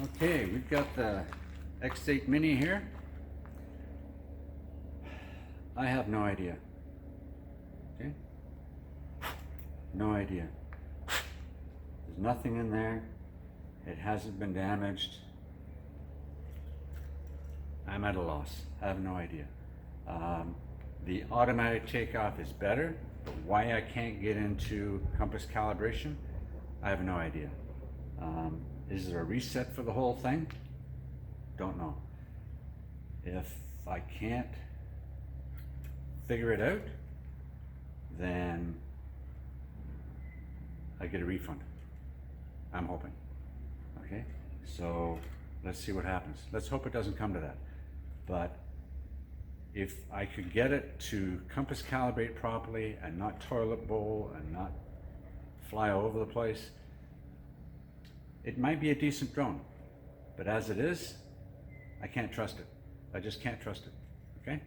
Okay, we've got the X8 Mini here. I have no idea. Okay? No idea. There's nothing in there. It hasn't been damaged. I'm at a loss. I have no idea. The automatic takeoff is better, but why I can't get into compass calibration, I have no idea. Is there a reset for the whole thing? Don't know. If I can't figure it out, then I get a refund. I'm hoping. Okay, so let's see what happens. Let's hope it doesn't come to that. But if I could get it to compass calibrate properly and not toilet bowl and not fly all over the place, it might be a decent drone. But as it is, I can't trust it. I just can't trust it. Okay?